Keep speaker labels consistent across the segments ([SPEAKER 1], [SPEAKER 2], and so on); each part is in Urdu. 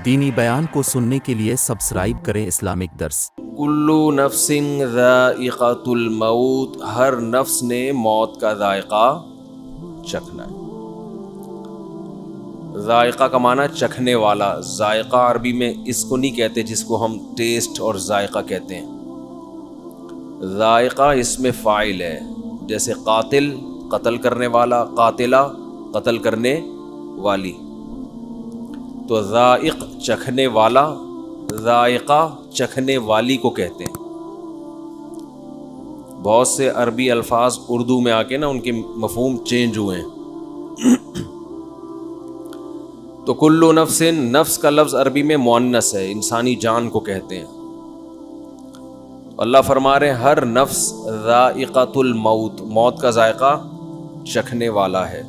[SPEAKER 1] دینی بیان کو سننے کے لیے سبسکرائب کریں اسلامک درس۔
[SPEAKER 2] کلو نفس ذائقۃ الموت، ہر نفس نے موت کا ذائقہ چکھنا ہے۔ ذائقہ کا معنی چکھنے والا، ذائقہ عربی میں اس کو نہیں کہتے جس کو ہم ٹیسٹ اور ذائقہ کہتے ہیں۔ ذائقہ اس میں فاعل ہے، جیسے قاتل قتل کرنے والا، قاتلہ قتل کرنے والی۔ تو ذائق چکھنے والا، ذائقہ چکھنے والی کو کہتے ہیں۔ بہت سے عربی الفاظ اردو میں آ کے نا ان کے مفہوم چینج ہوئے ہیں۔ تو کلو نفس، نفس کا لفظ عربی میں مؤنث ہے، انسانی جان کو کہتے ہیں۔ اللہ فرما رہے ہیں ہر نفس ذائقۃ الموت، موت کا ذائقہ چکھنے والا ہے۔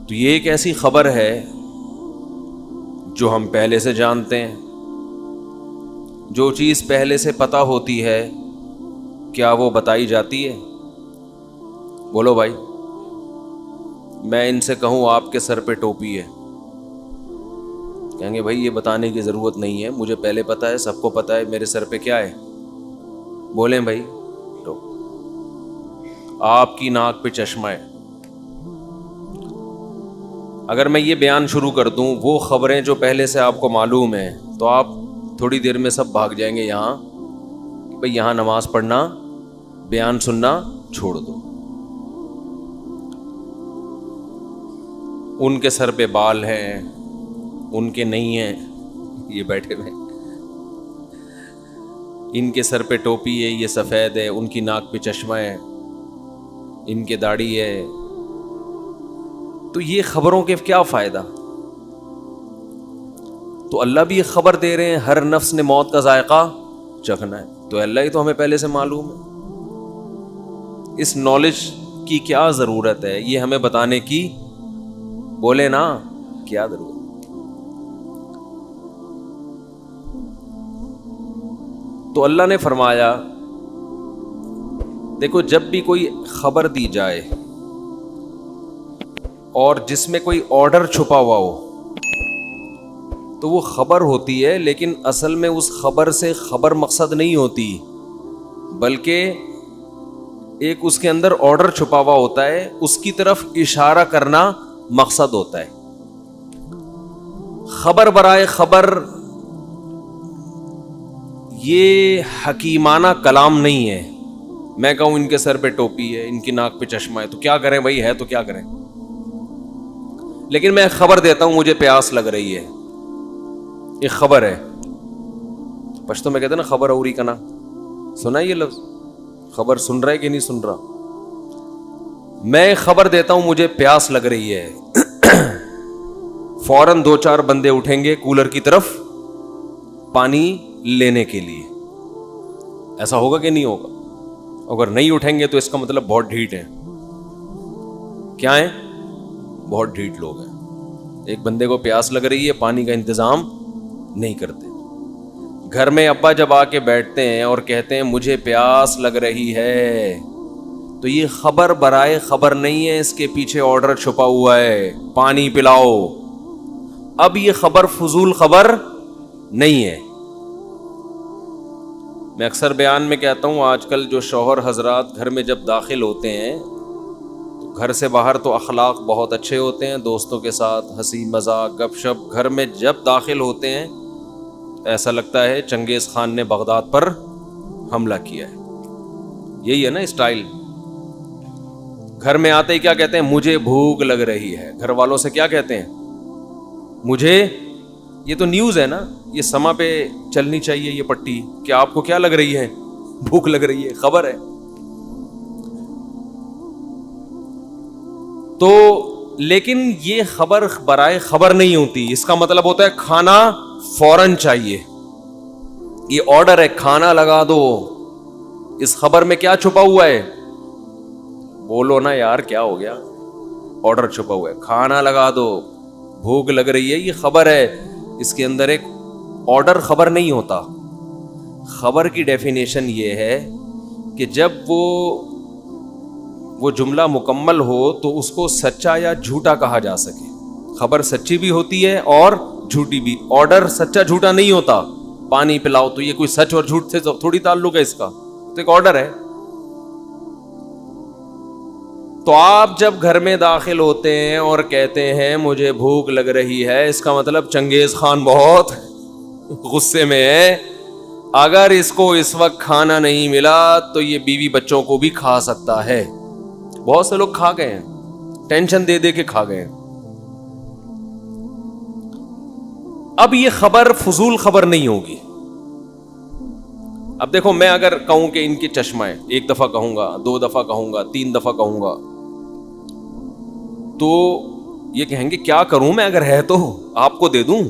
[SPEAKER 2] تو یہ ایک ایسی خبر ہے جو ہم پہلے سے جانتے ہیں۔ جو چیز پہلے سے پتہ ہوتی ہے کیا وہ بتائی جاتی ہے؟ بولو بھائی، میں ان سے کہوں آپ کے سر پہ ٹوپی ہے، کہیں گے بھائی یہ بتانے کی ضرورت نہیں ہے، مجھے پہلے پتہ ہے، سب کو پتہ ہے میرے سر پہ کیا ہے۔ بولیں بھائی، تو آپ کی ناک پہ چشمہ ہے۔ اگر میں یہ بیان شروع کر دوں وہ خبریں جو پہلے سے آپ کو معلوم ہیں، تو آپ تھوڑی دیر میں سب بھاگ جائیں گے یہاں کہ بھئی یہاں نماز پڑھنا، بیان سننا چھوڑ دو۔ ان کے سر پہ بال ہیں، ان کے نہیں ہیں، یہ بیٹھے ہوئے، ان کے سر پہ ٹوپی ہے، یہ سفید ہے، ان کی ناک پہ چشمہ ہے، ان کے داڑھی ہے۔ تو یہ خبروں کے کیا فائدہ؟ تو اللہ بھی ایک خبر دے رہے ہیں ہر نفس نے موت کا ذائقہ چکھنا ہے، تو اللہ ہی تو ہمیں پہلے سے معلوم ہے۔ اس نالج کی کیا ضرورت ہے؟ یہ ہمیں بتانے کی، بولے نا، کیا ضرورت؟ تو اللہ نے فرمایا دیکھو جب بھی کوئی خبر دی جائے اور جس میں کوئی آرڈر چھپا ہوا ہو تو وہ خبر ہوتی ہے، لیکن اصل میں اس خبر سے خبر مقصد نہیں ہوتی، بلکہ ایک اس کے اندر آرڈر چھپا ہوا ہوتا ہے، اس کی طرف اشارہ کرنا مقصد ہوتا ہے۔ خبر برائے خبر یہ حکیمانہ کلام نہیں ہے۔ میں کہوں ان کے سر پہ ٹوپی ہے، ان کی ناک پہ چشمہ ہے، تو کیا کریں بھائی، ہے تو کیا کریں؟ لیکن میں خبر دیتا ہوں مجھے پیاس لگ رہی ہے، ایک خبر ہے، پشتو میں کہتے ہیں نا خبر اوری کنا، سنا یہ لفظ؟ خبر سن رہا ہے کہ نہیں سن رہا؟ میں خبر دیتا ہوں مجھے پیاس لگ رہی ہے، فوراً 2-4 بندے اٹھیں گے کولر کی طرف پانی لینے کے لیے۔ ایسا ہوگا کہ نہیں ہوگا؟ اگر نہیں اٹھیں گے تو اس کا مطلب بہت ڈھیٹ ہیں۔ کیا ہیں؟ بہت ڈھیٹ لوگ ہیں۔ ایک بندے کو پیاس لگ رہی ہے، پانی کا انتظام نہیں کرتے۔ گھر میں ابا جب آ کے بیٹھتے ہیں اور کہتے ہیں مجھے پیاس لگ رہی ہے، تو یہ خبر برائے خبر نہیں ہے، اس کے پیچھے آرڈر چھپا ہوا ہے، پانی پلاؤ۔ اب یہ خبر فضول خبر نہیں ہے۔ میں اکثر بیان میں کہتا ہوں آج کل جو شوہر حضرات گھر میں جب داخل ہوتے ہیں تو گھر سے باہر تو اخلاق بہت اچھے ہوتے ہیں، دوستوں کے ساتھ ہنسی مذاق گپ شپ، گھر میں جب داخل ہوتے ہیں ایسا لگتا ہے چنگیز خان نے بغداد پر حملہ کیا ہے۔ یہی ہے نا اسٹائل۔ گھر میں آتے ہی کیا کہتے ہیں؟ مجھے بھوک لگ رہی ہے۔ گھر والوں سے کیا کہتے ہیں؟ مجھے، یہ تو نیوز ہے نا، یہ سما پہ چلنی چاہیے یہ پٹی، کیا آپ کو کیا لگ رہی ہے؟ بھوک لگ رہی ہے، خبر ہے۔ تو لیکن یہ خبر برائے خبر نہیں ہوتی، اس کا مطلب ہوتا ہے کھانا فوراً چاہیے، یہ آرڈر ہے، کھانا لگا دو۔ اس خبر میں کیا چھپا ہوا ہے؟ بولو نا یار، کیا ہو گیا؟ آرڈر چھپا ہوا ہے، کھانا لگا دو، بھوک لگ رہی ہے، یہ خبر ہے۔ اس کے اندر ایک آرڈر خبر نہیں ہوتا۔ خبر کی ڈیفینیشن یہ ہے کہ جب وہ وہ جملہ مکمل ہو تو اس کو سچا یا جھوٹا کہا جا سکے. خبر سچی بھی ہوتی ہے اور جھوٹی بھی. آرڈر سچا جھوٹا نہیں ہوتا. پانی پلاؤ تو یہ کوئی سچ اور جھوٹ سے تھوڑی تعلق ہے اس کا, تو ایک آرڈر ہے. تو آپ جب گھر میں داخل ہوتے ہیں اور کہتے ہیں مجھے بھوک لگ رہی ہے, اس کا مطلب چنگیز خان بہت غصے میں ہے. اگر اس کو اس وقت کھانا نہیں ملا تو یہ بیوی بچوں کو بھی کھا سکتا ہے. بہت سے لوگ کھا گئے ہیں, ٹینشن دے دے کے کھا گئے ہیں. اب یہ خبر فضول خبر نہیں ہوگی. اب دیکھو, میں اگر کہوں کہ ان کی چشمہ ہے, ایک دفعہ کہوں گا, 2 دفعہ کہوں گا, 3 دفعہ کہوں گا, تو یہ کہیں گے کیا کروں میں, اگر ہے تو آپ کو دے دوں.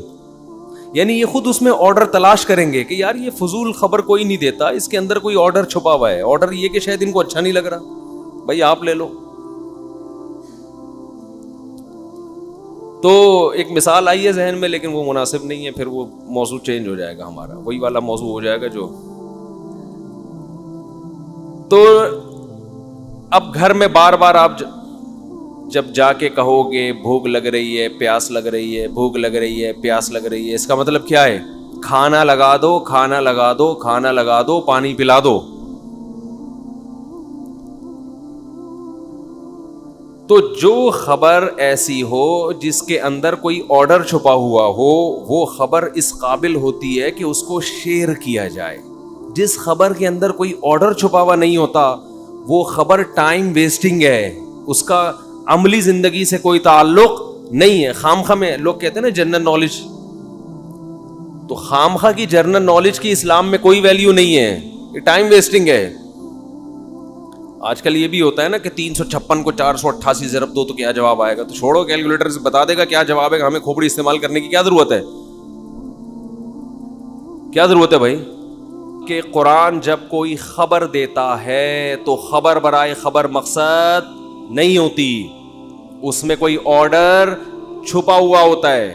[SPEAKER 2] یعنی یہ خود اس میں آرڈر تلاش کریں گے کہ یار یہ فضول خبر کوئی نہیں دیتا, اس کے اندر کوئی آرڈر چھپا ہوا ہے. آرڈر یہ کہ شاید ان کو اچھا نہیں لگ رہا, بھائی آپ لے لو. تو ایک مثال آئی ہے ذہن میں, لیکن وہ مناسب نہیں ہے, پھر وہ موضوع چینج ہو جائے گا ہمارا, وہی والا موضوع ہو جائے گا جو. تو اب گھر میں بار بار آپ جب جا کے کہو گے بھوک لگ رہی ہے, پیاس لگ رہی ہے, بھوک لگ رہی ہے, پیاس لگ رہی ہے, اس کا مطلب کیا ہے؟ کھانا لگا دو, کھانا لگا دو, کھانا لگا دو, پانی پلا دو. تو جو خبر ایسی ہو جس کے اندر کوئی آرڈر چھپا ہوا ہو, وہ خبر اس قابل ہوتی ہے کہ اس کو شیئر کیا جائے. جس خبر کے اندر کوئی آرڈر چھپا ہوا نہیں ہوتا, وہ خبر ٹائم ویسٹنگ ہے, اس کا عملی زندگی سے کوئی تعلق نہیں ہے. خامخواہ میں لوگ کہتے ہیں نا جنرل نالج, تو خامخواہ کی جنرل نالج کی اسلام میں کوئی ویلیو نہیں ہے, یہ ٹائم ویسٹنگ ہے. آج کل یہ بھی ہوتا ہے نا کہ 356 کو 488 ضرب دو تو کیا جواب آئے گا, تو چھوڑو, کیلکولیٹر سے بتا دے گا کیا جواب ہے, ہمیں کھوپڑی استعمال کرنے کی کیا ضرورت ہے, کیا ضرورت ہے بھائی. کہ قرآن جب کوئی خبر دیتا ہے تو خبر برائے خبر مقصد نہیں ہوتی, اس میں کوئی آرڈر چھپا ہوا ہوتا ہے.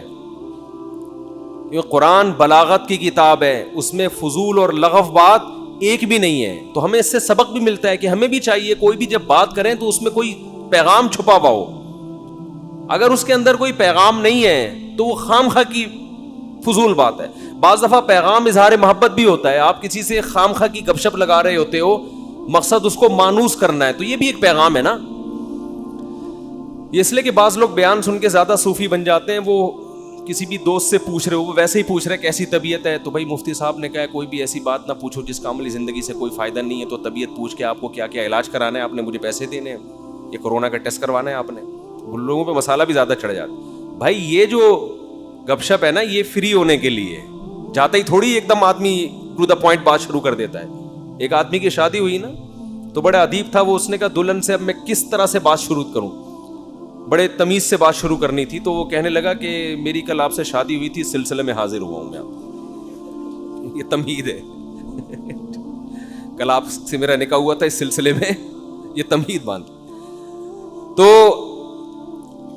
[SPEAKER 2] یہ قرآن بلاغت کی کتاب ہے, اس میں فضول اور لغو بات ایک بھی نہیں ہے. تو ہمیں اس سے سبق بھی ملتا ہے کہ ہمیں بھی چاہیے کوئی بھی جب بات کریں تو اس میں کوئی پیغام چھپا ہوا ہو. اگر اس کے اندر کوئی پیغام نہیں ہے تو وہ خامخواہ کی فضول بات ہے. بعض دفعہ پیغام اظہار محبت بھی ہوتا ہے, آپ کسی سے خامخواہ کی گپ شپ لگا رہے ہوتے ہو, مقصد اس کو مانوس کرنا ہے, تو یہ بھی ایک پیغام ہے نا. یہ اس لیے کہ بعض لوگ بیان سن کے زیادہ صوفی بن جاتے ہیں. وہ کسی بھی دوست سے پوچھ رہے ہو, وہ ویسے ہی پوچھ رہے کیسی طبیعت ہے, تو بھائی مفتی صاحب نے کہا کوئی بھی ایسی بات نہ پوچھو جس کا عملی زندگی سے کوئی فائدہ نہیں ہے. تو طبیعت پوچھ کے آپ کو کیا کیا علاج کرانا ہے, آپ نے مجھے پیسے دینے ہیں, یہ کورونا کا ٹیسٹ کروانا ہے آپ نے. ان لوگوں پہ مسالہ بھی زیادہ چڑھ جاتا ہے. بھائی یہ جو گپ شپ ہے نا, یہ فری ہونے کے لیے, جاتا ہی تھوڑی ایک دم آدمی ٹو دا پوائنٹ بات شروع کر دیتا ہے. ایک آدمی کی شادی ہوئی نا, تو بڑا ادیب تھا وہ, اس نے کہا دلہن سے اب میں کس طرح سے بات شروع کروں, بڑے تمیز سے بات شروع کرنی تھی. تو وہ کہنے لگا کہ میری کل آپ سے شادی ہوئی تھی, اس سلسلے میں حاضر ہوا ہوں میں. یہ تمہید ہے. کل آپ سے میرا نکاح ہوا تھا, اس سلسلے میں یہ تمہید باندھ. تو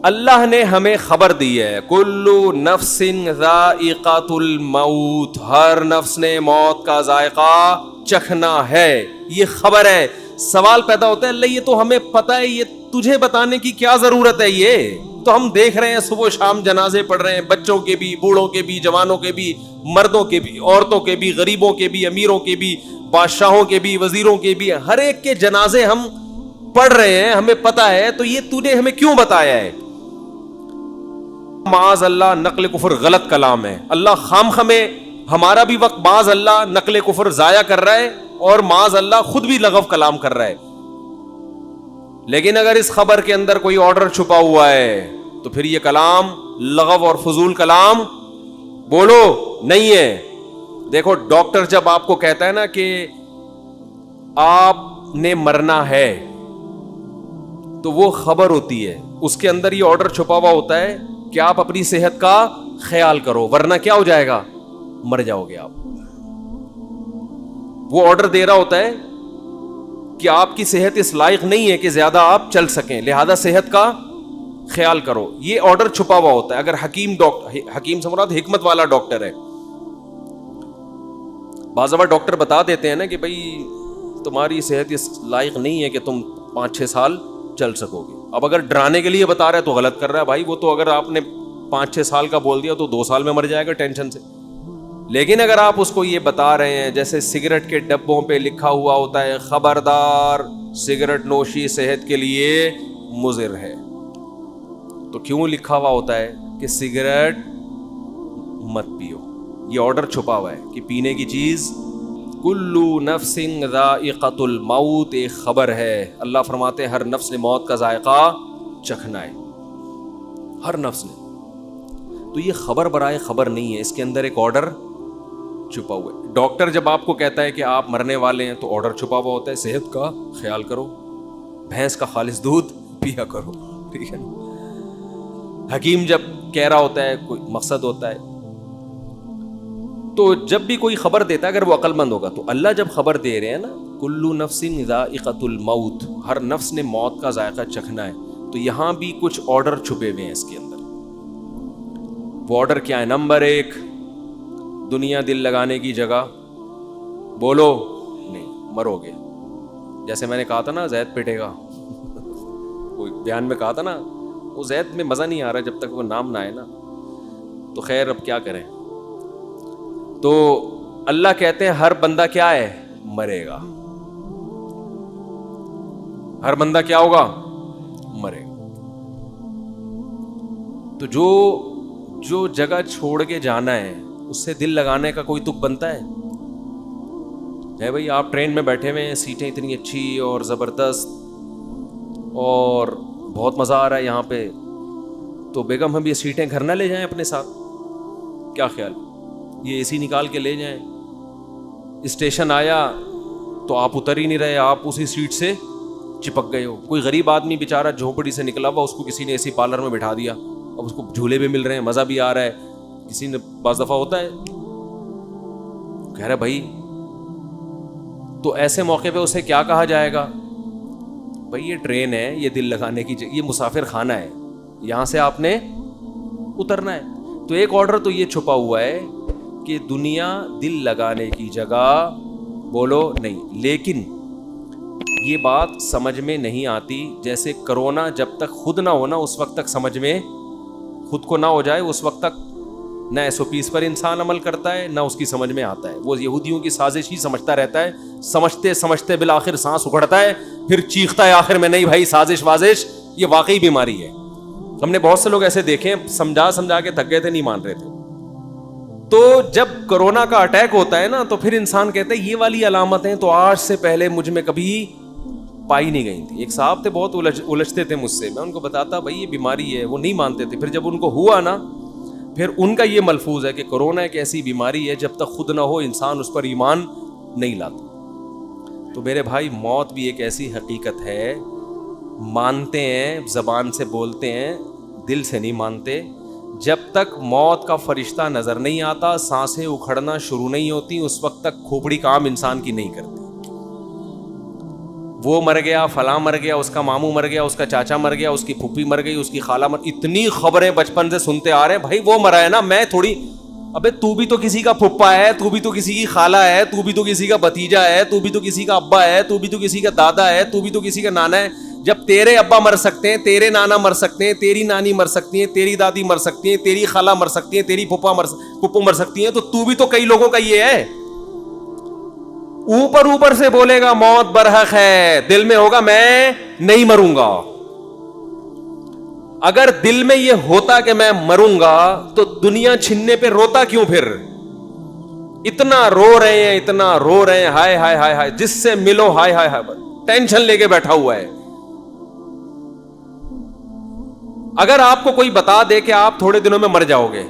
[SPEAKER 2] اللہ نے ہمیں خبر دی ہے, کلو نفس ذائقۃ الموت, ہر نفس نے موت کا ذائقہ چکھنا ہے. یہ خبر ہے. سوال پیدا ہوتا ہے, اللہ یہ تو ہمیں پتہ ہے, یہ تجھے بتانے کی کیا ضرورت ہے, یہ تو ہم دیکھ رہے ہیں صبح شام جنازے پڑھ رہے ہیں, بچوں کے بھی, بوڑھوں کے بھی, جوانوں کے بھی, مردوں کے بھی, عورتوں کے بھی, غریبوں کے بھی, امیروں کے بھی, بادشاہوں کے بھی, وزیروں کے بھی, ہر ایک کے جنازے ہم پڑھ رہے ہیں, ہمیں پتہ ہے. تو یہ تو نے ہمیں کیوں بتایا ہے؟ معاذ اللہ نقل کفر غلط کلام ہے. اللہ خامخواہ میں ہمارا بھی وقت معاذ اللہ نقل کفر ضائع کر رہا ہے, اور معاذ اللہ خود بھی لغو کلام کر رہا ہے. لیکن اگر اس خبر کے اندر کوئی آرڈر چھپا ہوا ہے تو پھر یہ کلام لغو اور فضول کلام بولو نہیں ہے. دیکھو ڈاکٹر جب آپ کو کہتا ہے نا کہ آپ نے مرنا ہے, تو وہ خبر ہوتی ہے, اس کے اندر یہ آرڈر چھپا ہوا ہوتا ہے کہ آپ اپنی صحت کا خیال کرو, ورنہ کیا ہو جائے گا, مر جاؤ گے آپ. وہ آرڈر دے رہا ہوتا ہے کہ آپ کی صحت اس لائق نہیں ہے کہ زیادہ آپ چل سکیں, لہذا صحت کا خیال کرو. یہ آرڈر چھپا ہوا ہوتا ہے. اگر حکیم سے مراد حکمت والا ڈاکٹر ہے, بعض دفعہ ڈاکٹر بتا دیتے ہیں نا کہ بھائی تمہاری صحت اس لائق نہیں ہے کہ تم 5-6 سال چل سکو گے. اب اگر ڈرانے کے لیے بتا رہا ہے تو غلط کر رہا ہے بھائی. وہ تو اگر آپ نے 5-6 سال کا بول دیا تو 2 سال میں مر جائے گا ٹینشن سے. لیکن اگر آپ اس کو یہ بتا رہے ہیں, جیسے سگریٹ کے ڈبوں پہ لکھا ہوا ہوتا ہے خبردار سگریٹ نوشی صحت کے لیے مضر ہے, تو کیوں لکھا ہوا ہوتا ہے کہ سگریٹ مت پیو؟ یہ آرڈر چھپا ہوا ہے کہ پینے کی چیز کلو نفس ذائقۃ الموت, ایک خبر ہے. اللہ فرماتے ہیں ہر نفس نے موت کا ذائقہ چکھنا ہے, ہر نفس نے. تو یہ خبر برائے خبر نہیں ہے, اس کے اندر ایک آرڈر چھپا ہوا ہے. ڈاکٹر جب آپ کو کہتا ہے کہ آپ مرنے والے ہیں تو آرڈر چھپا ہوا ہوتا ہے صحت کا خیال کرو, بھینس کا خالص دودھ پیا کرو, ٹھیک ہے. حکیم جب کہہ رہا ہوتا ہے کوئی مقصد ہوتا ہے. تو جب بھی کوئی خبر دیتا ہے اگر وہ عقل مند ہوگا, تو اللہ جب خبر دے رہے ہیں نا کلو نفس ذائقۃ الموت, ہر نفس نے موت کا ذائقہ چکھنا ہے, تو یہاں بھی کچھ آرڈر چھپے ہوئے ہیں اس کے اندر. وہ آرڈر کیا ہے؟ نمبر 1, دنیا دل لگانے کی جگہ, بولو نہیں مرو گے. جیسے میں نے کہا تھا نا زید پیٹے گا, کوئی بیان میں کہا تھا نا, وہ زید میں مزہ نہیں آ رہا جب تک وہ نام نہ آئے نا. تو خیر اب کیا کریں. تو اللہ کہتے ہیں ہر بندہ کیا ہے؟ مرے گا. ہر بندہ کیا ہوگا؟ مرے گا. تو جو جگہ چھوڑ کے جانا ہے اس سے دل لگانے کا کوئی تک بنتا ہے بھائی. آپ ٹرین میں بیٹھے ہوئے ہیں, سیٹیں اتنی اچھی اور زبردست اور بہت مزہ آ رہا ہے یہاں پہ, تو بیگم ہم یہ سیٹیں گھر نہ لے جائیں اپنے ساتھ؟ کیا خیال؟ یہ اے سی نکال کے لے جائیں. اسٹیشن آیا تو آپ اتر ہی نہیں رہے, آپ اسی سیٹ سے چپک گئے ہو. کوئی غریب آدمی بیچارہ جھونپڑی سے نکلا ہوا, اس کو کسی نے اے سی پارلر میں بٹھا دیا, اب اس کو جھولے بھی مل رہے ہیں, مزہ بھی آ رہا ہے. کسی نے بعض دفعہ ہوتا ہے کہہ رہا بھائی, تو ایسے موقع پہ اسے کیا کہا جائے گا؟ بھائی یہ ٹرین ہے, یہ دل لگانے کی یہ مسافر خانہ ہے, یہاں سے آپ نے اترنا ہے. تو ایک آرڈر تو یہ چھپا ہوا ہے کہ دنیا دل لگانے کی جگہ, بولو نہیں. لیکن یہ بات سمجھ میں نہیں آتی. جیسے کرونا جب تک خود نہ ہونا اس وقت تک سمجھ میں, خود کو نہ ہو جائے اس وقت تک نہ SOPs پر انسان عمل کرتا ہے, نہ اس کی سمجھ میں آتا ہے. وہ یہودیوں کی سازش ہی سمجھتا رہتا ہے, سمجھتے سمجھتے بالآخر سانس اکھڑتا ہے, پھر چیختا ہے آخر میں نہیں بھائی سازش وازش, یہ واقعی بیماری ہے. ہم نے بہت سے لوگ ایسے دیکھے سمجھا کے تھک گئے تھے, نہیں مان رہے تھے. تو جب کرونا کا اٹیک ہوتا ہے نا تو پھر انسان کہتا ہے یہ والی علامتیں تو آج سے پہلے مجھ میں کبھی پائی نہیں گئی تھی. ایک صاحب تھے بہت الجھتے تھے مجھ سے, میں ان کو بتاتا بھائی یہ بیماری ہے, وہ نہیں مانتے تھے. پھر جب ان کو ہوا نا, پھر ان کا یہ ملفوظ ہے کہ کرونا ایک ایسی بیماری ہے جب تک خود نہ ہو انسان اس پر ایمان نہیں لاتا. تو میرے بھائی موت بھی ایک ایسی حقیقت ہے, مانتے ہیں زبان سے بولتے ہیں, دل سے نہیں مانتے. جب تک موت کا فرشتہ نظر نہیں آتا, سانسیں اکھڑنا شروع نہیں ہوتی, اس وقت تک کھوپڑی کام انسان کی نہیں کرتی. وہ مر گیا, فلاں مر گیا, اس کا ماموں مر گیا, اس کا چاچا مر گیا, اس کی پھوپھی مر گئی, اس کی خالہ مر, اتنی خبریں بچپن سے سنتے آ رہے ہیں. بھائی وہ مرا ہے نا, میں تھوڑی, ابے تو بھی تو کسی کا پھپھا ہے, تو بھی تو کسی کی خالہ ہے, تو بھی تو کسی کا بھتیجا ہے, تو بھی تو کسی کا ابا ہے, تو بھی تو کسی کا دادا ہے, تو بھی تو کسی کا نانا ہے. جب تیرے ابا مر سکتے ہیں, تیرے نانا مر سکتے ہیں, تیری نانی مر سکتی ہیں, تیری دادی مر سکتی ہیں, تیری خالہ مر سکتی ہیں, تیری پھپھو مر سکتی ہیں, تو بھی تو کئی لوگوں کا یہ ہے. اوپر سے بولے گا موت برحق ہے, دل میں ہوگا میں نہیں مروں گا. اگر دل میں یہ ہوتا کہ میں مروں گا تو دنیا چھننے پہ روتا کیوں پھر؟ اتنا رو رہے ہیں, اتنا رو رہے ہیں, ہائے ہائے ہائے ہائے, جس سے ملو ہائے ہائے ہائے, ٹینشن لے کے بیٹھا ہوا ہے. اگر آپ کو کوئی بتا دے کہ آپ تھوڑے دنوں میں مر جاؤ گے,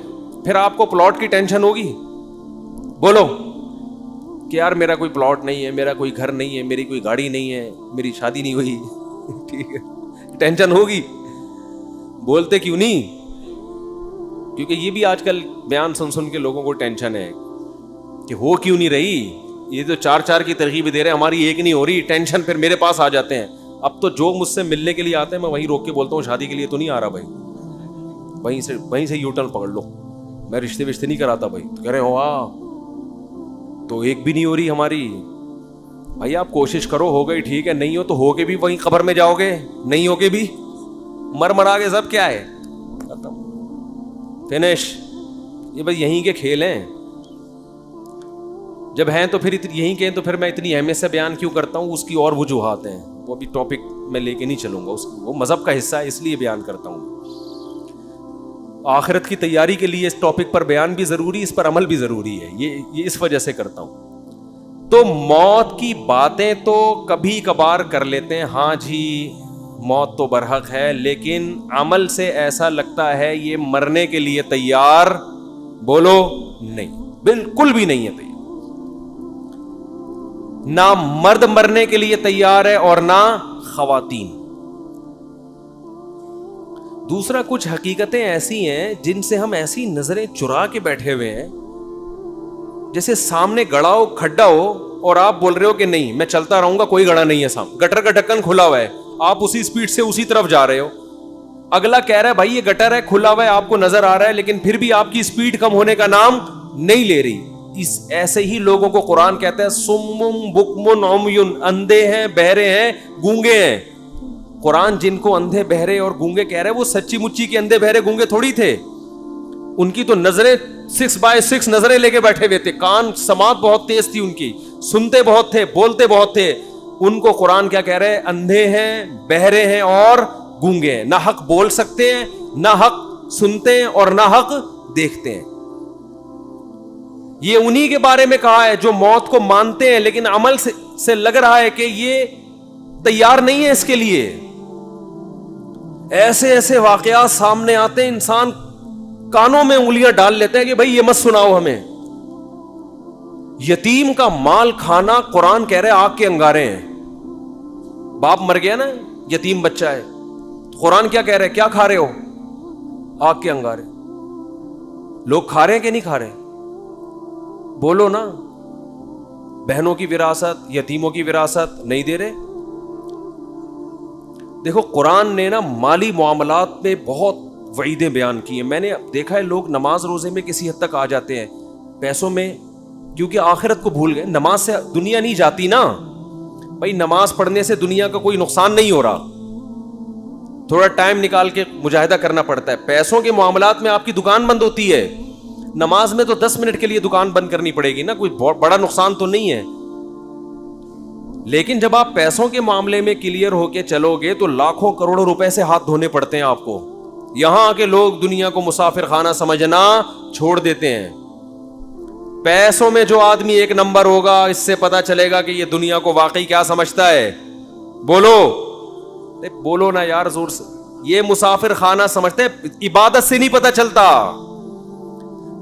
[SPEAKER 2] پھر آپ کو پلاٹ کی ٹینشن ہوگی؟ بولو کہ یار میرا کوئی پلاٹ نہیں ہے, میرا کوئی گھر نہیں ہے, میری کوئی گاڑی نہیں ہے, میری شادی نہیں ہوئی, ٹھیک ہے, ٹینشن ہوگی. بولتے کیوں نہیں؟ کیونکہ یہ بھی آج کل بیان سن کے لوگوں کو ٹینشن ہے کہ ہو کیوں نہیں رہی, یہ تو 4 کی ترغیب دے رہے ہیں, ہماری ایک نہیں ہو رہی. ٹینشن پھر میرے پاس آ جاتے ہیں. اب تو جو مجھ سے ملنے کے لیے آتے ہیں میں وہیں روک کے بولتا ہوں شادی کے لیے تو نہیں آ رہا بھائی, وہیں سے یو ٹرن پکڑ لو, میں رشتے نہیں کراتا بھائی. تو کہہ رہے ہو تو ایک بھی نہیں ہو رہی ہماری. بھائی آپ کوشش کرو, ہو گئی ٹھیک ہے, نہیں ہو کے بھی وہیں قبر میں جاؤ گے, نہیں ہو کے بھی مرا کے سب کیا ہے, ختم, فنش. یہ بس یہیں کے کھیل ہیں. جب ہیں تو پھر یہیں کے, تو پھر میں اتنی اہمیت سے بیان کیوں کرتا ہوں, اس کی اور وجوہات ہیں, وہ ابھی ٹاپک میں لے کے نہیں چلوں گا, وہ مذہب کا حصہ ہے اس لیے بیان کرتا ہوں. آخرت کی تیاری کے لیے اس ٹاپک پر بیان بھی ضروری, اس پر عمل بھی ضروری ہے, یہ اس وجہ سے کرتا ہوں. تو موت کی باتیں تو کبھی کبھار کر لیتے ہیں, ہاں جی موت تو برحق ہے, لیکن عمل سے ایسا لگتا ہے یہ مرنے کے لیے تیار, بولو نہیں, بالکل بھی نہیں ہے تیار. نہ مرد مرنے کے لیے تیار ہے اور نہ خواتین. دوسرا, کچھ حقیقتیں ایسی ہیں جن سے ہم ایسی نظریں چرا کے بیٹھے ہوئے ہیں, جیسے سامنے گڑا ہو, کھڈا ہو, اور آپ بول رہے ہو کہ نہیں میں چلتا رہوں گا, کوئی گڑا نہیں ہے سامنے, گٹر کا ڈھکن کھلا ہوا ہے, آپ اسی سپیڈ سے اسی طرف جا رہے ہو. اگلا کہہ رہا ہے بھائی یہ گٹر ہے, کھلا ہوا ہے, آپ کو نظر آ رہا ہے, لیکن پھر بھی آپ کی سپیڈ کم ہونے کا نام نہیں لے رہی. ایسے ہی لوگوں کو قرآن کہتا ہے سمم بکمن عمیون, اندھے ہیں, بہرے ہیں, گونگے ہیں. قرآن جن کو اندھے بہرے اور گونگے کہہ رہے ہیں, وہ سچی مچی کے اندھے بہرے گونگے تھوڑی تھے. ان کی تو نظریں 6x6 نظریں لے کے بیٹھے ہوئے تھے, کان سماعت بہت تیز تھی ان کی, سنتے بہت تھے, بولتے بہت تھے. ان کو قرآن کیا کہہ رہے ہیں, اندھے ہیں, بہرے ہیں اور گونگے ہیں, نہ حق بول سکتے ہیں, نہ حق سنتے ہیں اور نہ حق دیکھتے ہیں. یہ انہی کے بارے میں کہا ہے جو موت کو مانتے ہیں لیکن عمل سے لگ رہا ہے کہ یہ تیار نہیں ہے اس کے لیے. ایسے ایسے واقعات سامنے آتے ہیں, انسان کانوں میں انگلیاں ڈال لیتے ہیں کہ بھائی یہ مت سناؤ ہمیں. یتیم کا مال کھانا, قرآن کہہ رہے آگ کے انگارے ہیں. باپ مر گیا نا, یتیم بچہ ہے, قرآن کیا کہہ رہے, کیا کھا رہے ہو, آگ کے انگارے. لوگ کھا رہے ہیں کہ نہیں کھا رہے, بولو نا. بہنوں کی وراثت, یتیموں کی وراثت نہیں دے رہے. دیکھو قرآن نے نا مالی معاملات میں بہت وعیدیں بیان کی ہیں. میں نے دیکھا ہے لوگ نماز روزے میں کسی حد تک آ جاتے ہیں, پیسوں میں, کیونکہ آخرت کو بھول گئے. نماز سے دنیا نہیں جاتی نا بھائی, نماز پڑھنے سے دنیا کا کوئی نقصان نہیں ہو رہا, تھوڑا ٹائم نکال کے مجاہدہ کرنا پڑتا ہے. پیسوں کے معاملات میں آپ کی دکان بند ہوتی ہے, نماز میں تو 10 منٹ کے لیے دکان بند کرنی پڑے گی نا, کوئی بڑا نقصان تو نہیں ہے. لیکن جب آپ پیسوں کے معاملے میں کلیئر ہو کے چلو گے تو لاکھوں کروڑوں روپے سے ہاتھ دھونے پڑتے ہیں آپ کو. یہاں آ کے لوگ دنیا کو مسافر خانہ سمجھنا چھوڑ دیتے ہیں. پیسوں میں جو آدمی ایک نمبر ہوگا, اس سے پتا چلے گا کہ یہ دنیا کو واقعی کیا سمجھتا ہے. بولو نا یار زور سے. یہ مسافر خانہ سمجھتے ہیں, عبادت سے نہیں پتا چلتا.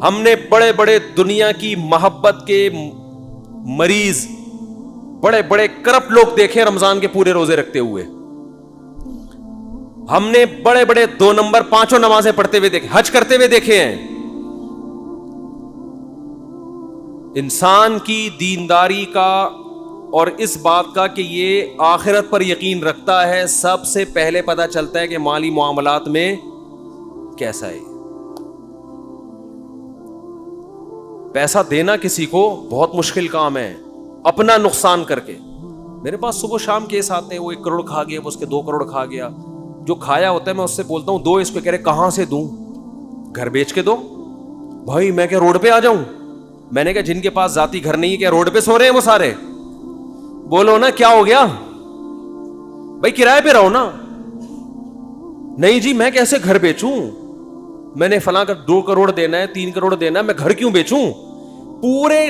[SPEAKER 2] ہم نے بڑے بڑے دنیا کی محبت کے مریض, بڑے بڑے کرپٹ لوگ دیکھے رمضان کے پورے روزے رکھتے ہوئے. ہم نے بڑے بڑے 2 نمبر 5 نمازیں پڑھتے ہوئے دیکھے, حج کرتے ہوئے دیکھے ہیں. انسان کی دینداری کا اور اس بات کا کہ یہ آخرت پر یقین رکھتا ہے, سب سے پہلے پتا چلتا ہے کہ مالی معاملات میں کیسا ہے. پیسہ دینا کسی کو بہت مشکل کام ہے, اپنا نقصان کر کے. میرے پاس صبح شام کیس آتے ہیں, وہ 1 کروڑ کھا گیا, وہ اس کے 2 کروڑ کھا گیا. جو کھایا ہوتا ہے میں اس سے بولتا ہوں دو اس کو, کہہ رہے کہاں سے دوں, گھر بیچ کے دو. بھائی میں کیا روڈ پہ آ جاؤں؟ میں نے کہا جن کے پاس ذاتی گھر نہیں ہے کیا روڈ پہ سو رہے ہیں وہ سارے؟ بولو نا کیا ہو گیا بھائی, کرائے پہ رہو نا. نہیں جی میں کیسے گھر بیچوں, میں نے فلاں کا 2 کروڑ دینا ہے, 3 کروڑ دینا ہے, میں گھر کیوں بیچوں؟ پورے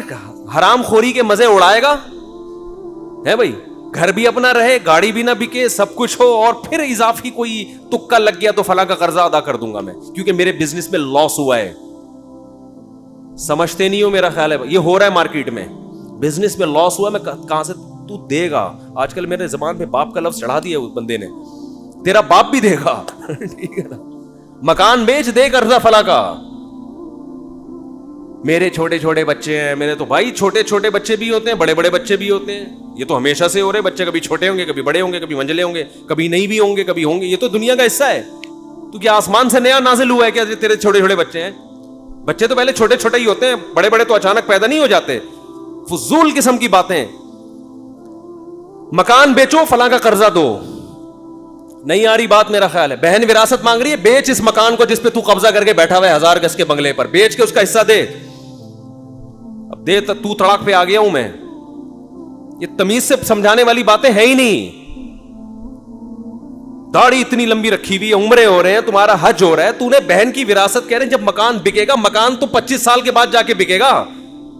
[SPEAKER 2] حرام خوری کے مزے اڑائے گا ہے بھائی. گھر بھی اپنا رہے, گاڑی بھی نہ بکے, سب کچھ ہو, اور پھر اضافی کوئی تکا لگ گیا تو فلاں کا قرضہ ادا کر دوں گا میں کیونکہ میرے بزنس میں لاس ہوا ہے. سمجھتے نہیں ہو میرا خیال ہے, یہ ہو رہا ہے مارکیٹ میں, بزنس میں لاس ہوا, میں کہاں سے تو دے گا. آج کل میرے زبان پہ باپ کا لفظ چڑھا دیا اس بندے نے, تیرا باپ بھی دے گا ٹھیک ہے نا, مکان بیچ دے قرضہ فلاں کا. میرے چھوٹے چھوٹے بچے ہیں, میرے تو بھائی چھوٹے چھوٹے بچے بھی ہوتے ہیں, بڑے بڑے بچے بھی ہوتے ہیں. یہ تو ہمیشہ سے ہو رہے, بچے کبھی چھوٹے ہوں گے, کبھی بڑے ہوں گے, کبھی منجلے ہوں گے, کبھی نہیں بھی ہوں گے, کبھی ہوں گے. یہ تو دنیا کا حصہ ہے. تو کیا آسمان سے نیا نازل ہوا ہے کیا تیرے چھوٹے چھوٹے بچے ہیں؟ بچے تو پہلے چھوٹے چھوٹے ہی ہوتے ہیں, بڑے بڑے تو اچانک پیدا نہیں ہو جاتے. فضول قسم کی باتیں. مکان بیچو فلاں کا قرضہ دو. نہیں آ رہی بات میرا خیال ہے. بہن وراثت مانگ رہی ہے, بیچ اس مکان کو جس پہ تو قبضہ کر کے بیٹھا ہوا ہے 1000 گز کے بنگلے پر, بیچ کے اس کا حصہ دے. اب دے تو تڑاک پہ آ گیا ہوں میں. یہ تمیز سے سمجھانے والی باتیں ہیں ہی نہیں. داڑھی اتنی لمبی رکھی ہوئی ہے, عمریں ہو رہے ہیں, تمہارا حج ہو رہا ہے, تو نے بہن کی وراثت کہہ رہے ہیں. جب مکان بکے گا, مکان تو 25 سال کے بعد جا کے بکے گا,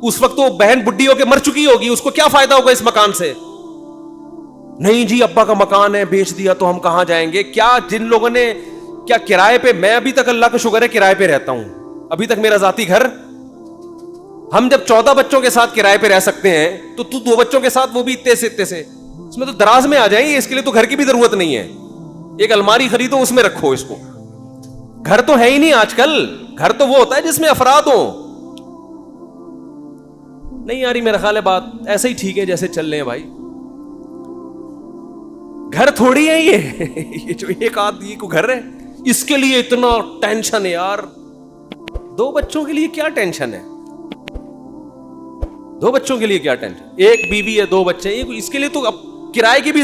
[SPEAKER 2] اس وقت تو بہن بڈھی ہو کے مر چکی ہوگی, اس کو کیا فائدہ ہوگا اس مکان سے. نہیں جی ابا کا مکان ہے, بیچ دیا تو ہم کہاں جائیں گے. کیا جن لوگوں نے کیا کرائے پہ, میں ابھی تک اللہ کا شکر ہے کرائے پہ رہتا ہوں, ابھی تک میرا ذاتی گھر. ہم جب 14 بچوں کے ساتھ کرائے پہ رہ سکتے ہیں, تو 2 بچوں کے ساتھ وہ بھی اتنے سے, اس میں تو دراز میں آ جائیں گے. اس کے لیے تو گھر کی بھی ضرورت نہیں ہے. ایک الماری خریدو, اس میں رکھو اس کو. گھر تو ہے ہی نہیں آج کل. گھر تو وہ ہوتا ہے جس میں افراد ہوں. نہیں آ رہی میرا خیال ہے بات. ایسے ہی ٹھیک ہے جیسے چل رہے ہیں بھائی. گھر تھوڑی ہے یہ جو ایک آدمی کو گھر ہے, اس کے لیے اتنا ٹینشن ہے یار. 2 بچوں کے لیے کیا ٹینشن ہے, 2 بچوں کے لیے کیا ٹینشن. ایک بیوی ہے 2 بچے, اس کے لیے تو اب کرائے کی بھی